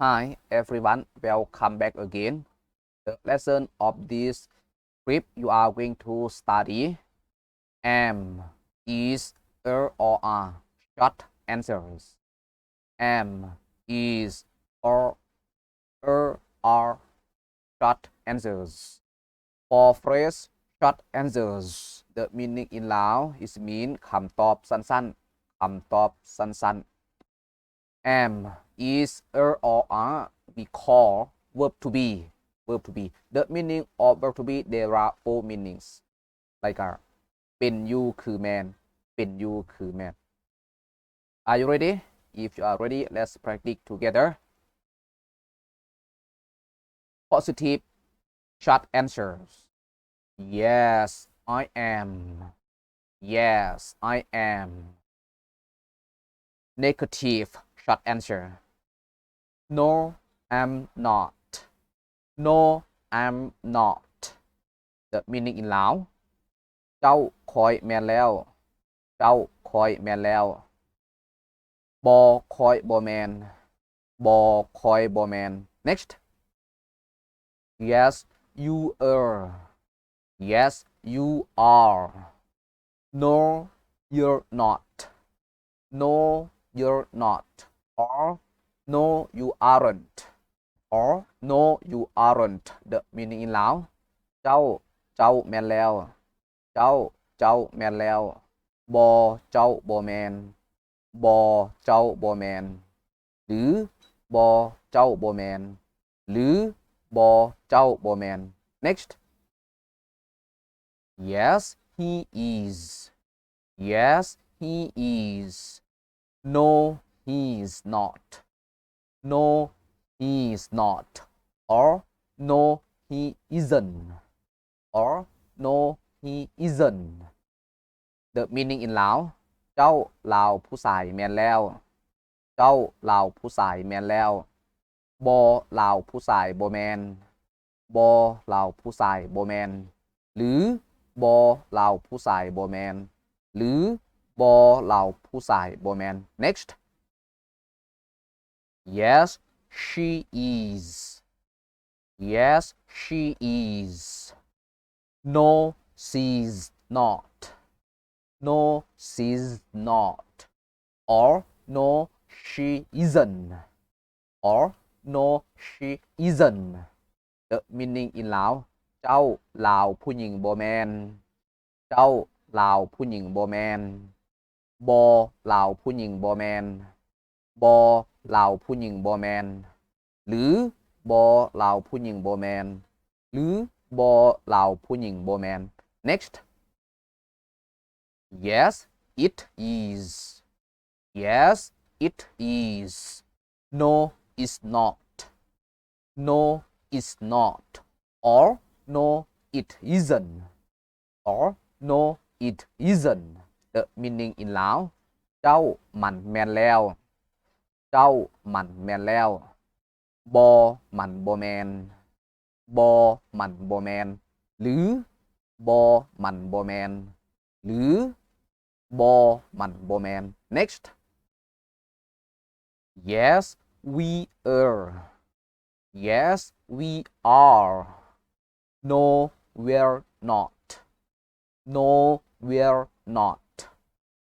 Hi everyone, welcome back again. The lesson of this script you are going to study am, is, or are short answers. Am, is, or are short answers. For phrase short answers, the meaning in Lao is mean คำตอบสั้นๆคำตอบสั้นๆ am, is, or are we call verb to be. The meaning of verb to be there are four meanings like เป็นอยู่คือแมนเป็นอยู่คือแมน Are you ready? If you are ready, let's practice together. Positive short answers. Yes, I am. Yes, I am. Negative short answer. No, I'm not. No, I'm not. The meaning in Lao. เจ้าคอยแมนแล้วเจ้าคอยแมนแล้วบอคอยบอแมนบอคอยบอแมน Next. Yes, you are. Yes, you are. No, you're not. No, you're not. Or no, you aren't. Or no, you aren't. The meaning in Lao. เจ้าแมนแล้วเจ้าแมนแล้วบอเจ้าบอแมนบอเจ้าบอแมนหรือบอเจ้าบอแมนหรือบอเจ้าบอแมน Next. Yes, he is. Yes, he is. No, he is not. No, he is not. Or no, he isn't. Or no, he isn't. The meaning in Lao. เจ้าลาวผู้ชายแมนแล้วเจ้าลาวผู้ชายแมนแล้วบอลาวผู้ชายบอแมนบอลาวผู้ชายบอแมนหรือบอลาวผู้ชายบอแมนหรือบอลาวผู้ชายบอแมน Next. Yes, she is. Yes, she is. No, she's not. No, she's not. Or no, she isn't. Or no, she isn't. The meaning in Lao. เจ้าลาวผู้หญิงบ่แมนเจ้าลาวผู้หญิงบ่แมนบอลาวผู้หญิงบ่แมนบอลาวผู้หญิงบ่แมนหรือบอลาวผู้หญิงบ่แมนหรือบอลาวผู้หญิงบ่แมน Next. Yes, it is. Yes, it is. No, it's not. No, it's not. Or no, it isn't. Or no, it isn't. The meaning in Lao. เจ้ามันแมนแล้วเจ้ามันแมนแล้วบอมันบอแมนบอมันบอแมนหรือบอมันบอแมนหรือบอมันบอแมน Next. Yes, we are. Yes, we are. No, we're not. No, we're not.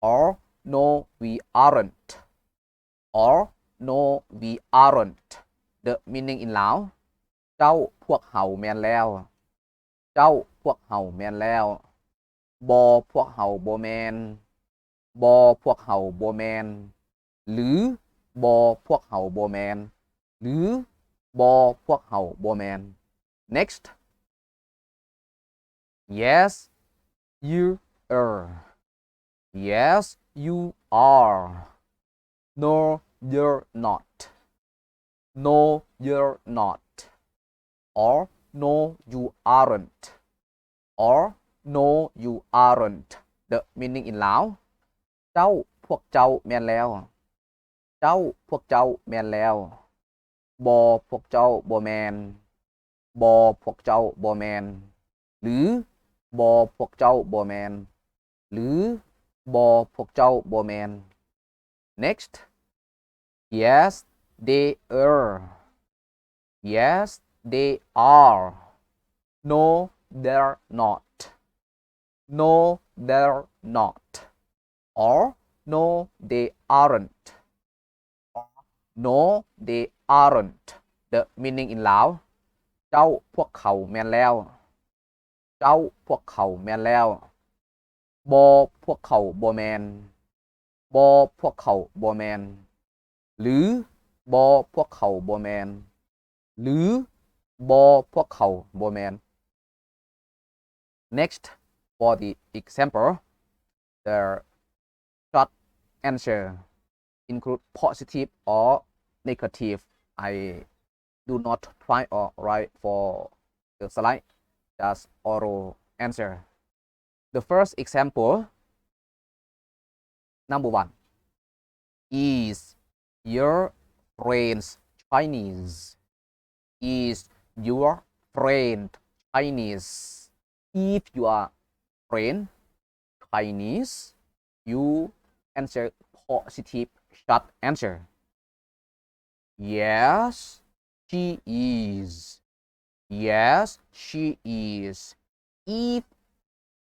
Or no, we aren't. Or no, we aren't. The meaning in Lao. เจ้าพวกเฮาแมนแล้วเจ้าพวกเฮาแมนแล้วบอพวกเฮาบ่แมนบอพวกเฮาบ่แมนหรือบอพวกเฮาบ่แมนหรือบอพวกเฮาบ่แมน Next. Yes, you are. Yes, you are. No, you're not. No, you're not. Or no, you aren't. Or no, you aren't. The meaning in Lao. เจ้าพวกเจ้าแมนแล้วเจ้าพวกเจ้าแมนแล้วบอพวกเจ้าบ่แมนบอพวกเจ้าบ่แมนหรือบอพวกเจ้าบ่แมนหรือบอพวกเจ้าบ่แมน Next. Yes, they are. Yes, they are. No, they're not. No, they're not. Or no, they aren't. Or no, they aren't. The meaning in Lao เจ้าพวกเขาแม่นแล้วเจ้าพวกเขาแม่นแล้วบ่พวกเขาบ่แม่นบ่พวกเขาบ่แม่นหรือบ่พวกเขาบ่แม่นหรือบ่พวกเขาบ่แม่น Next for the example the short answer include positive or negative I do not try or write for the slide just oral answer the first example number 1 is your friend's Chinese is your friend Chinese if you are friend Chinese you answer positive short answer yes she is yes she is if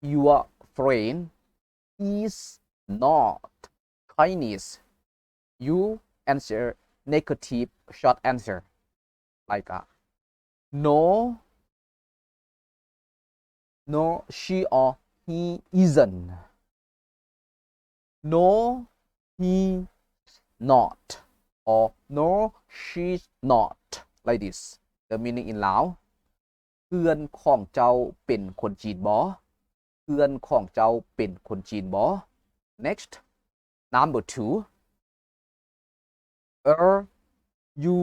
your friend is not Chinese you answer negative short answer like no she or he isn't no he not or no she's not like this the meaning in Lao เพื่อนของเจ้าเป็นคนจีนบ่เพื่อนของเจ้าเป็นคนจีนบ่ next number 2 are you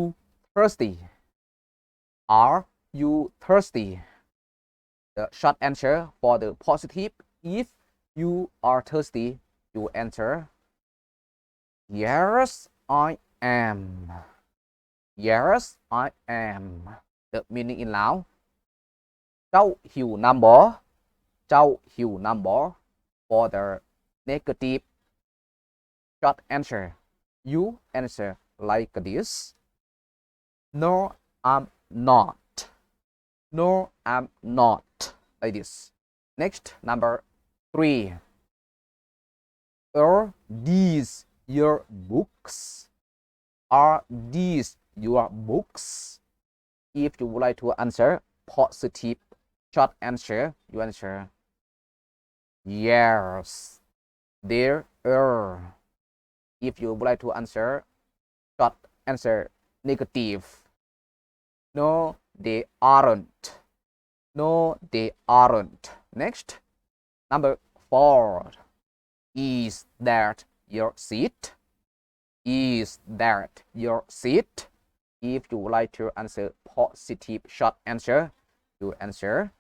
thirsty are you thirsty the short answer for the positive if you are thirsty you answer yes I am yes I am the meaning in Lao เจ้าหิวน้ำบ่เจ้าหิวน้ำบ่ for the negative short answer you answer like this no I'm not no I'm not like this next number 3 are these your books are these your books if you would like to answer positive short answer you answer yes there are if you would like to answer short answer negative no they aren't no they aren't next number 4 is that your seat is that your seat if you would like to answer positive short answer you answer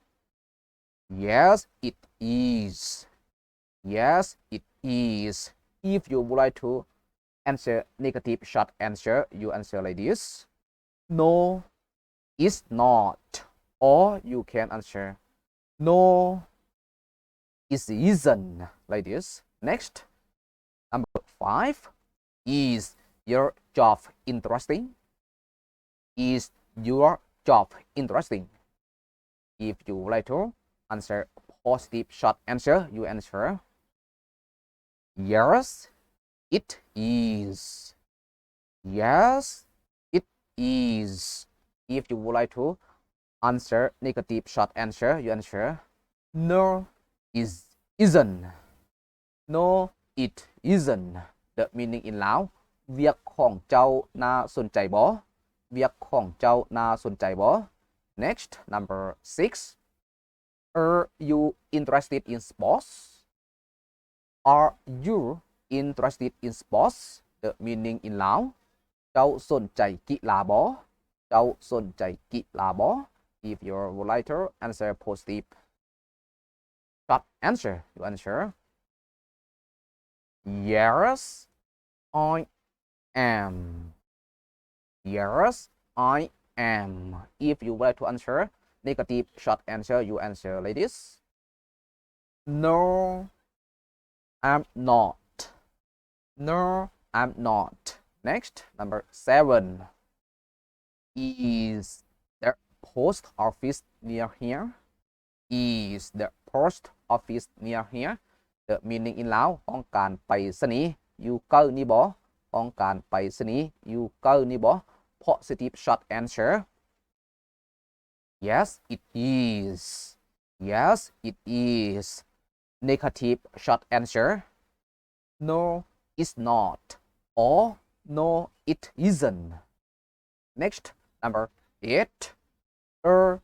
yes it is yes it is if you would like to answer negative short answer you answer like this no it's not or you can answer no it isn't like this next number 5 is your job interesting is your job interesting if you would like to answer positive short answer you answer yes it is yes it is if you would like to answer negative short answer you answer no isn't no it isn't the meaning in Lao เวียกของเจ้าน่าสนใจบ่เวียกของเจ้าน่าสนใจบ่ next number 6 are you interested in sports are you interested in sports the meaning in Lao เจ้าสนใจกีฬาบ่เจ้าสนใจกีฬาบ่ if you would like to answer positive short answer you answer yes I am yes I am if you would like to answer negative short answer you answer like this no I'm not no I'm not next number 7 is the post office near here is the post office near here the meaning in ลาวต้องการไปรษณีย์อยู่ใกล้นี่บ่ต้องการไปรษณีย์อยู่ใกล้นี่บ่ positive short answer yes it is yes it is negative short answer no it's not or no it isn't next number 8 are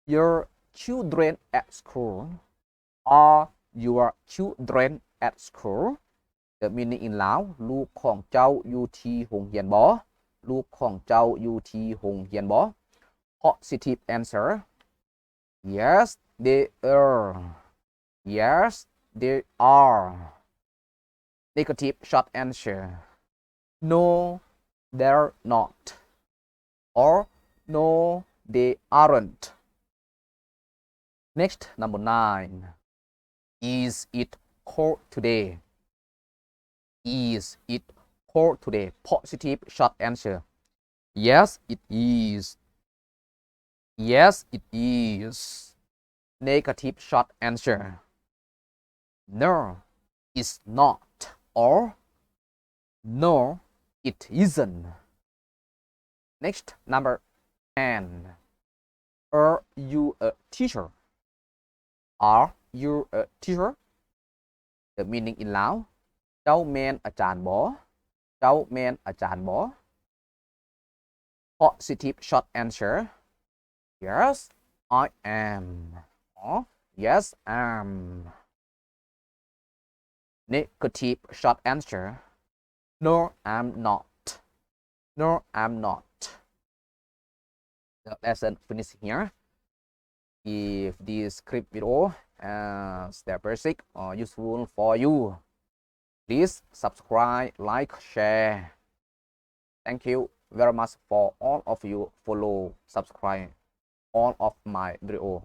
your children at school are your children at school the meaning in ลาวลูกของเจ้าอยู่ที่โรงเรียนบ่ลูกของเจ้าอยู่ที่โรงเรียนบ่ positive answer yes they are yes they are negative short answer no they're not or no they aren't next number 9 is it cold today is it cold today positive short answer yes it is yes it is negative short answer no it's not or no it isn't next number 10 are you a teacher are you a teacher the meaning in ลาวเจ้าแม่นอาจารย์บ่เจ้าแม่นอาจารย์บ่ positive short answer yes I am or yes I am negative short answer no I'm not no I'm not the lesson finish here if this script video is the basic or useful for you please subscribe like share thank you very much for all of you follow subscribe all of my video